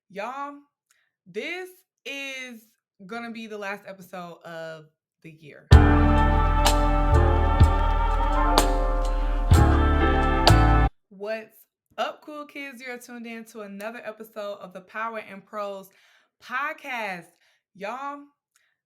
Y'all, this is gonna be the last episode of the year. What's up, cool kids? You're tuned in to another episode of the Power and Prose podcast. Y'all,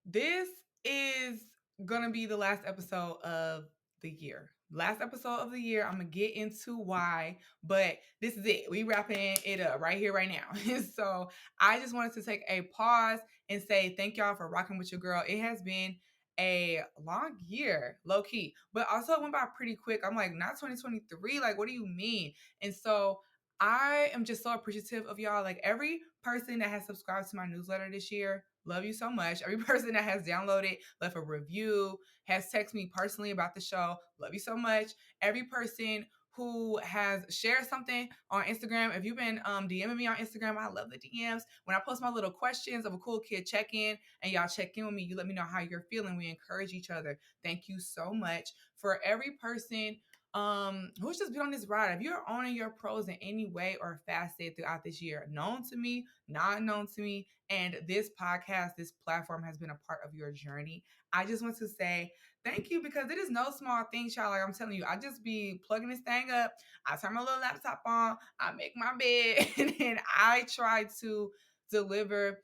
this is gonna be the last episode of the year. Last episode of the year. I'm gonna get into why, but this is it. We wrapping it up right here, right now. So I just wanted to take a pause and say thank y'all for rocking with your girl. It has been a long year, low key, but also it went by pretty quick. I'm like, not 2023. Like, what do you mean? And so I am just so appreciative of y'all. Like every person that has subscribed to my newsletter this year, love you so much. Every person that has downloaded, left a review, has texted me personally about the show, love you so much. Every person who has shared something on Instagram, if you've been DMing me on Instagram, I love the DMs. When I post my little questions of a cool kid check-in and y'all check in with me, you let me know how you're feeling. We encourage each other. Thank you so much. For every person who's just been on this ride, if you're owning your pros in any way or facet throughout this year, known to me, not known to me, and this podcast, this platform has been a part of your journey, I just want to say thank you, because it is no small thing, child. Like I'm telling you, I just be plugging this thing up, I turn my little laptop on, I make my bed, and I try to deliver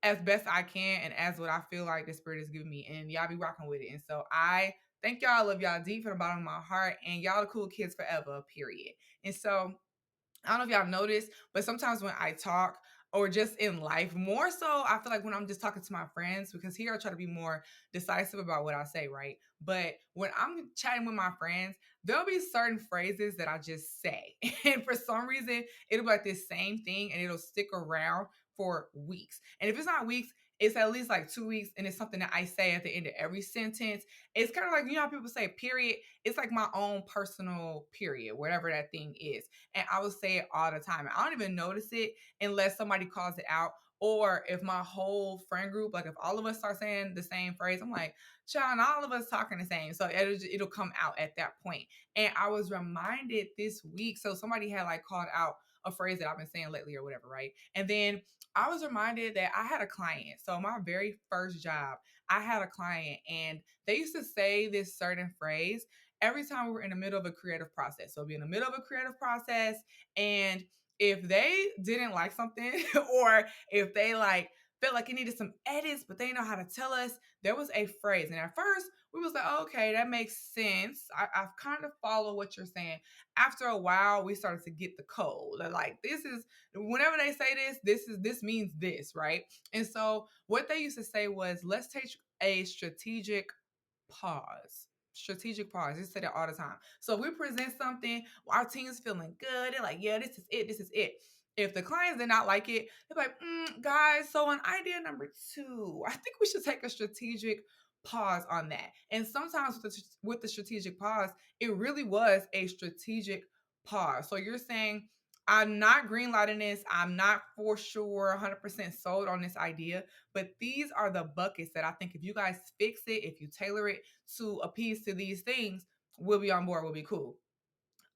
as best I can and as what I feel like the spirit is giving me, and y'all be rocking with it. And so I thank y'all, love y'all deep from the bottom of my heart, and y'all the cool kids forever, period. And so I don't know if y'all noticed, but sometimes when I talk or just in life, more so, I feel like when I'm just talking to my friends, because here I try to be more decisive about what I say, right? But when I'm chatting with my friends, there'll be certain phrases that I just say. And for some reason, it'll be like this same thing and it'll stick around for weeks. And if it's not weeks, it's at least like 2 weeks, and it's something that I say at the end of every sentence. It's kind of like, you know how people say period? It's like my own personal period, whatever that thing is. And I will say it all the time. I don't even notice it unless somebody calls it out. Or if my whole friend group, like if all of us start saying the same phrase, I'm like, child, not all of us talking the same. So it'll come out at that point. And I was reminded this week. So somebody had like called out a phrase that I've been saying lately or whatever, right? And then I was reminded that I had a client. So my very first job, I had a client and they used to say this certain phrase every time we were in the middle of a creative process. So it'd be in the middle of a creative process, and if they didn't like something or if they like felt like it needed some edits, but they didn't know how to tell us, there was a phrase. And at first we was like, okay, that makes sense. I've kind of follow what you're saying. After a while, we started to get the code. Like this is whenever they say this means this, right? And so what they used to say was, let's take a pause. Strategic pause. They say that all the time. So if we present something, our team's feeling good. They're like, yeah, this is it. This is it. If the clients did not like it, they're like, guys, so on idea number 2, I think we should take a strategic pause on that. And sometimes with the strategic pause, it really was a strategic pause. So you're saying, I'm not greenlighting this. I'm not for sure 100% sold on this idea, but these are the buckets that I think if you guys fix it, if you tailor it to appease to these things, we'll be on board, we'll be cool.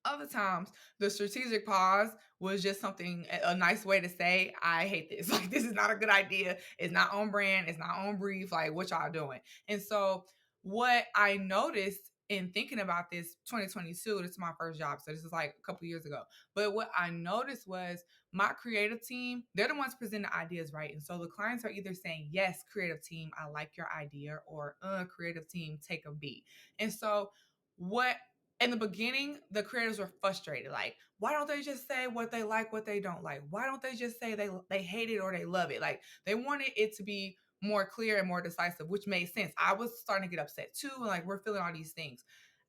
Other times, the strategic pause was just something, a nice way to say, I hate this. Like, this is not a good idea. It's not on brand. It's not on brief. Like, what y'all doing? And so, what I noticed in thinking about this 2022, this is my first job. So, this is like a couple years ago. But what I noticed was my creative team, they're the ones presenting ideas, right? And so, the clients are either saying, yes, creative team, I like your idea, or creative team, take a beat. And so, what in the beginning, the creators were frustrated. Like, why don't they just say what they like, what they don't like? Why don't they just say they hate it or they love it? Like, they wanted it to be more clear and more decisive, which made sense. I was starting to get upset too. And like, we're feeling all these things.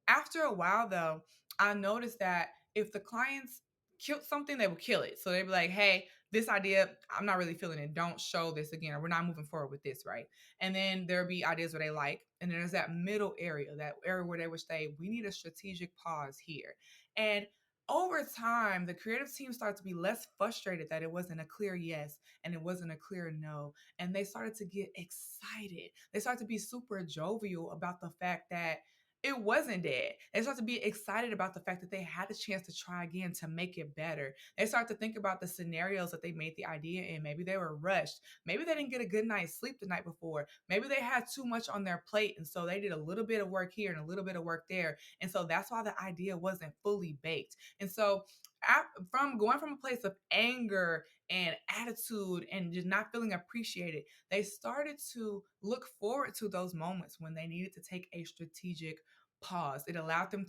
After a while, though, I noticed that if the clients killed something, they would kill it. So they'd be like, hey, this idea, I'm not really feeling it. Don't show this again, or we're not moving forward with this, right? And then there'll be ideas where they like, and then there's that middle area, that area where they would say, we need a strategic pause here. And over time, the creative team started to be less frustrated that it wasn't a clear yes and it wasn't a clear no. And they started to get excited. They started to be super jovial about the fact that it wasn't dead. They start to be excited about the fact that they had the chance to try again to make it better. They start to think about the scenarios that they made the idea in. Maybe they were rushed. Maybe they didn't get a good night's sleep the night before. Maybe they had too much on their plate. And so they did a little bit of work here and a little bit of work there. And so that's why the idea wasn't fully baked. And so from going from a place of anger and attitude and just not feeling appreciated, they started to look forward to those moments when they needed to take a strategic pause. It allowed them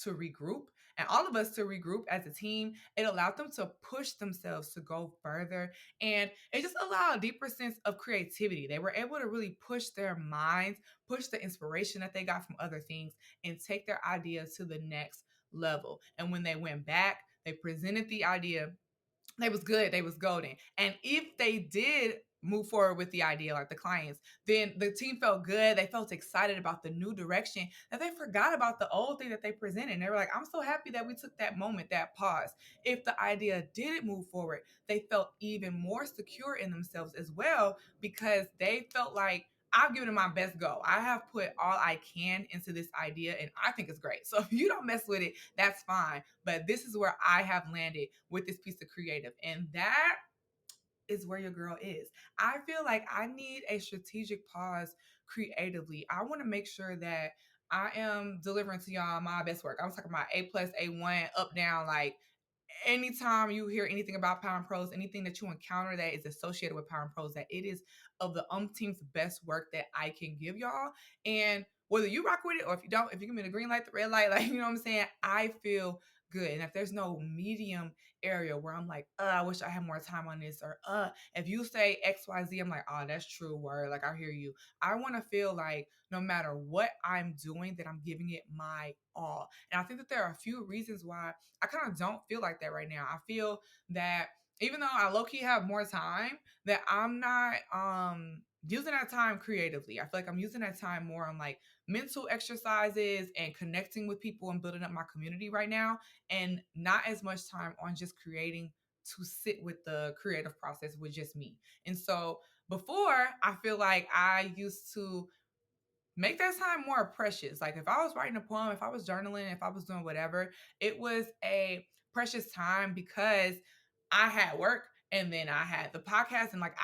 to regroup, and all of us to regroup as a team. It allowed them to push themselves to go further, and it just allowed a deeper sense of creativity. They were able to really push their minds, push the inspiration that they got from other things, and take their ideas to the next level. And when they went back, they presented the idea, they was good, they was golden. And if they did move forward with the idea, like the clients, then the team felt good. They felt excited about the new direction, that they forgot about the old thing that they presented. And they were like, I'm so happy that we took that moment, that pause. If the idea didn't move forward, they felt even more secure in themselves as well, because they felt like, I've given it my best go. I have put all I can into this idea and I think it's great. So if you don't mess with it, that's fine. But this is where I have landed with this piece of creative. And that is where your girl is. I feel like I need a strategic pause creatively. I want to make sure that I am delivering to y'all my best work. I was talking about A plus, A1, up, down, like anytime you hear anything about Power and Prose, anything that you encounter that is associated with Power and Prose, that it is of the umpteenth best work that I can give y'all. And whether you rock with it or if you don't, if you give me the green light, the red light, like, you know what I'm saying? I feel good. And if there's no medium area where I'm like, I wish I had more time on this, or if you say XYZ, I'm like, oh, that's true word. Like, I hear you. I want to feel like no matter what I'm doing, that I'm giving it my all. And I think that there are a few reasons why I kind of don't feel like that right now. I feel that even though I low key have more time, that I'm not using that time creatively. I feel like I'm using that time more on like mental exercises and connecting with people and building up my community right now, and not as much time on just creating to sit with the creative process with just me. And so before, I feel like I used to make that time more precious. Like if I was writing a poem, if I was journaling, if I was doing whatever, it was a precious time because I had work and then I had the podcast and like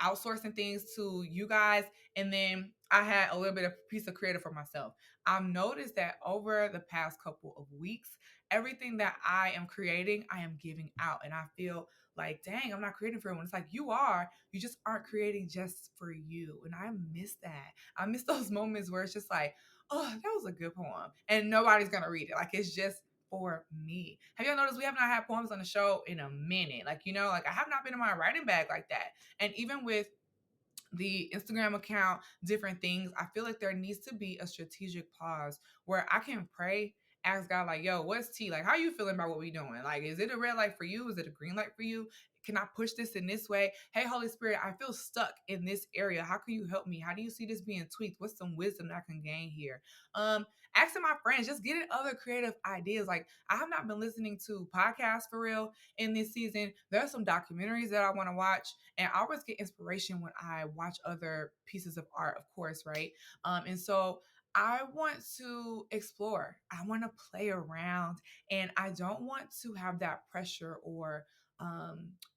outsourcing things to you guys. And then I had a little bit of piece of creative for myself. I've noticed that over the past couple of weeks, everything that I am creating, I am giving out. And I feel like, dang, I'm not creating for everyone. It's like you are, you just aren't creating just for you. And I miss that. I miss those moments where it's just like, oh, that was a good poem. And nobody's going to read it. Like, it's just for me. Have y'all noticed we have not had poems on the show in a minute? Like, you know, like I have not been in my writing bag like that. And even with the Instagram account, different things, I feel like there needs to be a strategic pause where I can pray, ask God, like, yo, what's T? Like, how you feeling about what we doing? Like, is it a red light for you? Is it a green light for you? Can I push this in this way? Hey, Holy Spirit, I feel stuck in this area. How can you help me? How do you see this being tweaked? What's some wisdom that I can gain here? Asking my friends, just getting other creative ideas. Like, I have not been listening to podcasts for real in this season. There are some documentaries that I want to watch, and I always get inspiration when I watch other pieces of art, of course, right? And so I want to explore. I want to play around, and I don't want to have that pressure or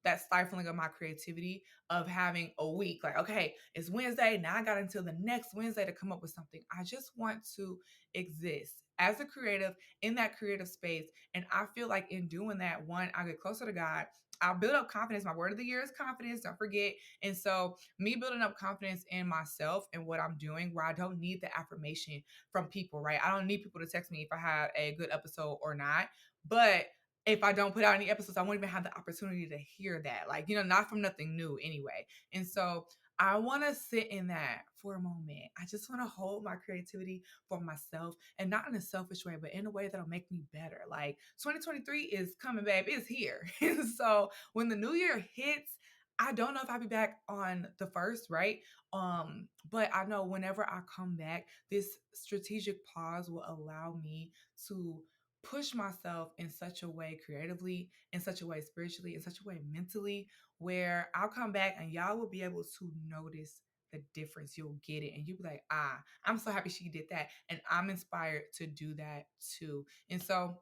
that stifling of my creativity of having a week. Like, okay, it's Wednesday. Now I got until the next Wednesday to come up with something. I just want to exist as a creative in that creative space. And I feel like in doing that, one, I get closer to God. I'll build up confidence. My word of the year is confidence. Don't forget. And so, me building up confidence in myself and what I'm doing, where I don't need the affirmation from people, right? I don't need people to text me if I had a good episode or not. But if I don't put out any episodes, I won't even have the opportunity to hear that. Like, you know, not from nothing new anyway. And so, I want to sit in that for a moment. I just want to hold my creativity for myself, and not in a selfish way, but in a way that'll make me better. Like 2023 is coming, babe. It's here. And so when the new year hits, I don't know if I'll be back on the first, right? But I know whenever I come back, this strategic pause will allow me to push myself in such a way creatively, in such a way spiritually, in such a way mentally, where I'll come back and y'all will be able to notice the difference. You'll get it. And you'll be like, ah, I'm so happy she did that. And I'm inspired to do that too. And so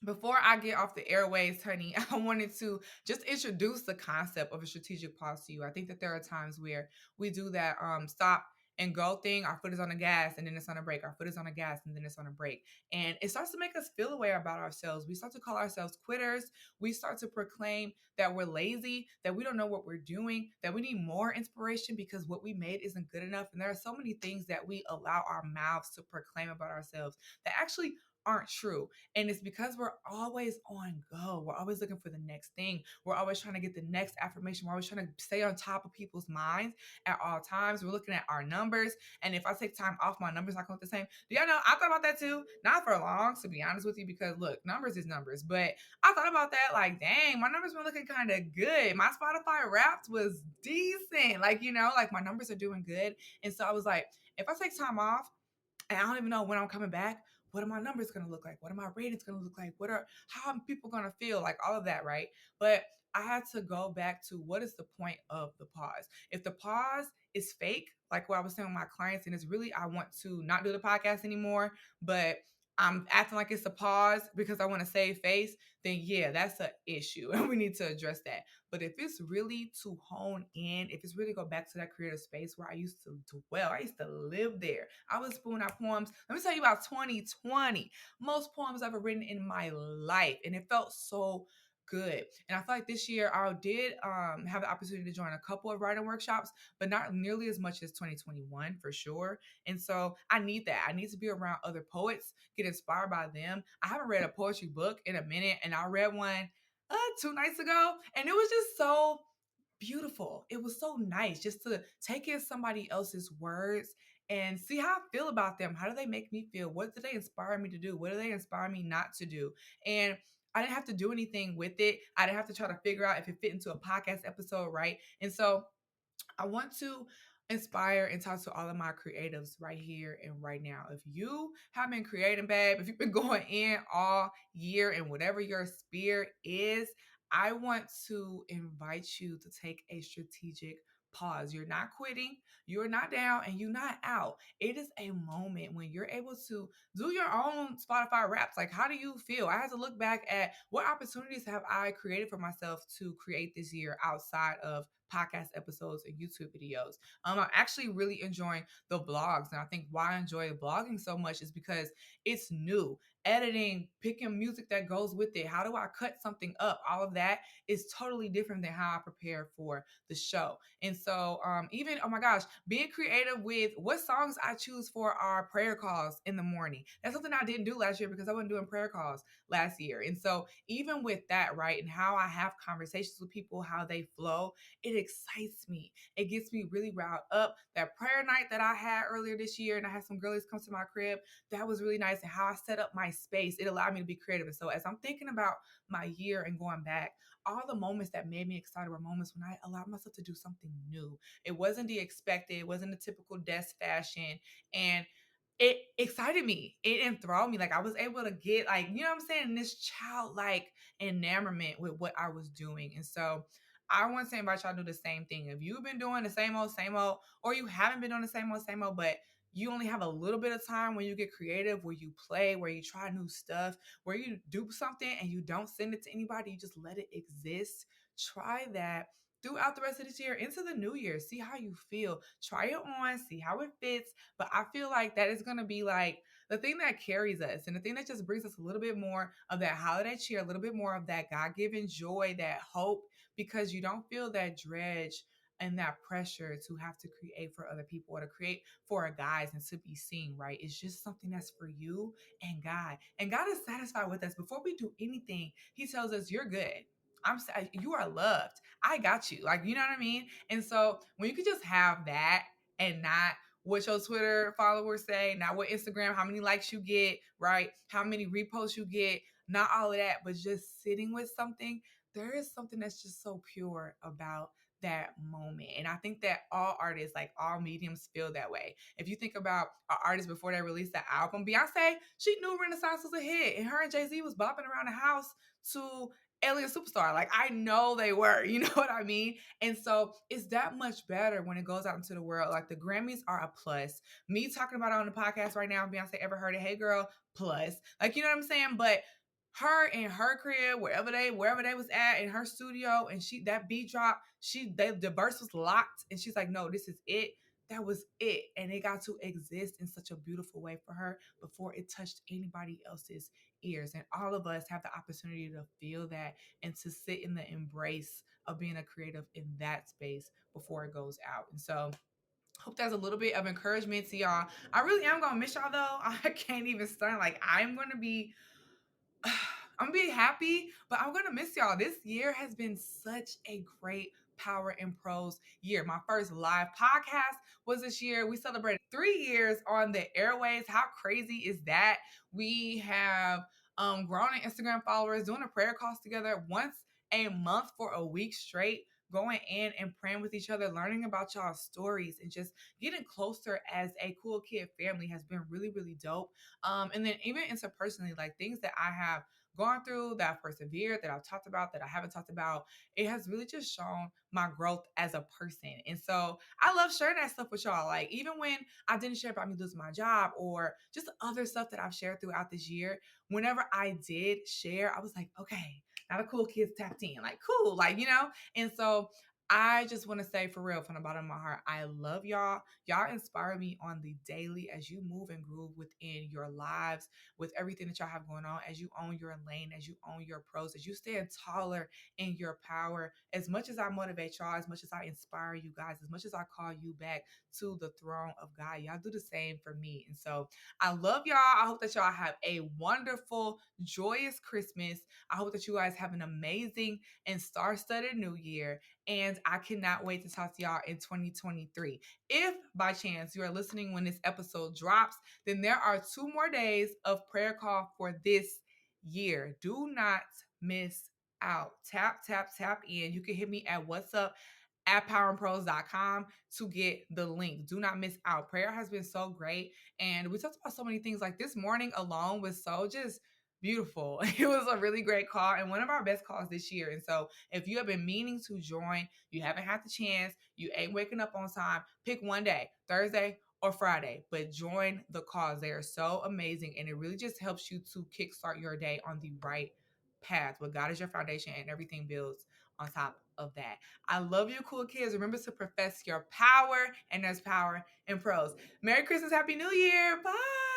before I get off the airways, honey, I wanted to just introduce the concept of a strategic pause to you. I think that there are times where we do that stop and go thing. Our foot is on the gas and then it's on a break. Our foot is on the gas and then it's on a break. And it starts to make us feel away about ourselves. We start to call ourselves quitters. We start to proclaim that we're lazy, that we don't know what we're doing, that we need more inspiration because what we made isn't good enough. And there are so many things that we allow our mouths to proclaim about ourselves that actually aren't true. And it's because we're always on go. We're always looking for the next thing. We're always trying to get the next affirmation. We're always trying to stay on top of people's minds at all times. We're looking at our numbers. And if I take time off, my numbers not going to look the same. Do y'all know? I thought about that too. Not for long, to be honest with you, because look, numbers is numbers. But I thought about that like, dang, my numbers been looking kind of good. My Spotify Wrapped was decent. Like, like my numbers are doing good. And so I was like, if I take time off, and I don't even know when I'm coming back, what are my numbers going to look like? What are my ratings going to look like? How are people going to feel? Like all of that, right? But I had to go back to what is the point of the pause? If the pause is fake, like what I was saying with my clients, and it's really, I want to not do the podcast anymore, but I'm acting like it's a pause because I want to save face, then yeah, that's an issue. And we need to address that. But if it's really to hone in, if it's really go back to that creative space where I used to dwell, I used to live there. I was spewing out poems. Let me tell you about 2020. Most poems I've ever written in my life. And it felt so good. And I feel like this year I did have the opportunity to join a couple of writing workshops, but not nearly as much as 2021 for sure. And so I need that. I need to be around other poets, get inspired by them. I haven't read a poetry book in a minute, and I read one 2 nights ago, and it was just so beautiful. It was so nice just to take in somebody else's words and see how I feel about them. How do they make me feel? What do they inspire me to do? What do they inspire me not to do? And I didn't have to do anything with it. I didn't have to try to figure out if it fit into a podcast episode, right? And so I want to inspire and talk to all of my creatives right here and right now. If you have been creating, babe, if you've been going in all year and whatever your sphere is, I want to invite you to take a strategic pause. You're not quitting, you're not down, and you're not out. It is a moment when you're able to do your own Spotify Wraps. Like, how do you feel? I had to look back at what opportunities have I created for myself to create this year outside of podcast episodes and YouTube videos. I'm actually really enjoying the vlogs. And I think why I enjoy blogging so much is because it's new. Editing, picking music that goes with it. How do I cut something up? All of that is totally different than how I prepare for the show. And so even, oh my gosh, being creative with what songs I choose for our prayer calls in the morning. That's something I didn't do last year because I wasn't doing prayer calls last year. And so even with that, right, and how I have conversations with people, how they flow, it excites me. It gets me really riled up. That prayer night that I had earlier this year, and I had some girlies come to my crib, that was really nice. And how I set up my space, it allowed me to be creative. And so as I'm thinking about my year and going back, all the moments that made me excited were moments when I allowed myself to do something new. It wasn't the expected, it wasn't the typical desk fashion. And it excited me. It enthralled me. Like I was able to get like, you know what I'm saying, this childlike enamorment with what I was doing. And so I want to invite y'all to do the same thing. If you've been doing the same old, or you haven't been doing the same old, but you only have a little bit of time when you get creative, where you play, where you try new stuff, where you do something and you don't send it to anybody, you just let it exist. Try that throughout the rest of this year into the new year. See how you feel. Try it on, see how it fits. But I feel like that is going to be like the thing that carries us and the thing that just brings us a little bit more of that holiday cheer, a little bit more of that God-given joy, that hope, because you don't feel that dredge and that pressure to have to create for other people or to create for a guys and to be seen, right? It's just something that's for you and God. And God is satisfied with us. Before we do anything, he tells us, you're good. You are loved. I got you. Like, you know what I mean? And so when you could just have that and not what your Twitter followers say, not what Instagram, how many likes you get, right? How many reposts you get, not all of that, but just sitting with something, there is something that's just so pure about that moment. And I think that all artists, like all mediums, feel that way. If you think about an artist before they released the album, Beyonce, she knew Renaissance was a hit, and her and Jay-Z was bopping around the house to alien superstar. Like I know they were, you know what I mean? And so it's that much better when it goes out into the world. Like the Grammys are a plus. Me talking about it on the podcast right now, Beyonce ever heard it? Hey girl, plus. Like you know what I'm saying? But her in her crib, wherever they was at in her studio, and she that beat drop, the verse was locked, and she's like, no, this is it. That was it. And it got to exist in such a beautiful way for her before it touched anybody else's ears. And all of us have the opportunity to feel that and to sit in the embrace of being a creative in that space before it goes out. And so hope that's a little bit of encouragement to y'all. I really am gonna miss y'all though. I can't even start. Like I'm gonna be I'm gonna be happy, but I'm gonna miss y'all. This year has been such a great Power and Prose year. My first live podcast was this year. We celebrated 3 years on the airways. How crazy is that? We have grown in Instagram followers, doing a prayer calls together once a month for a week straight, going in and praying with each other, learning about y'all's stories, and just getting closer as a cool kid family has been really, really dope. And then even interpersonally, like things that I have gone through, that I've persevered, that I've talked about, that I haven't talked about, it has really just shown my growth as a person. And so I love sharing that stuff with y'all. Like even when I didn't share about me losing my job or just other stuff that I've shared throughout this year, whenever I did share, I was like, okay, now the cool kids tapped in. Like, cool, like, you know? And so I just want to say for real, from the bottom of my heart, I love y'all. Y'all inspire me on the daily as you move and groove within your lives with everything that y'all have going on, as you own your lane, as you own your pros, as you stand taller in your power. As much as I motivate y'all, as much as I inspire you guys, as much as I call you back to the throne of God, y'all do the same for me. And so I love y'all. I hope that y'all have a wonderful, joyous Christmas. I hope that you guys have an amazing and star-studded new year. And I cannot wait to talk to y'all in 2023. If by chance you are listening when this episode drops, then there are 2 more days of prayer call for this year. Do not miss out. Tap, tap, tap in. You can hit me at what's up at powerandpros.com to get the link. Do not miss out. Prayer has been so great. And we talked about so many things. Like this morning alone was so just beautiful. It was a really great call and one of our best calls this year. And so if you have been meaning to join, you haven't had the chance, you ain't waking up on time, pick one day, Thursday or Friday, but join the calls. They are so amazing. And it really just helps you to kickstart your day on the right path where God is your foundation and everything builds on top of that. I love you, cool kids. Remember to profess your power, and there's power in prose. Merry Christmas, Happy New Year. Bye.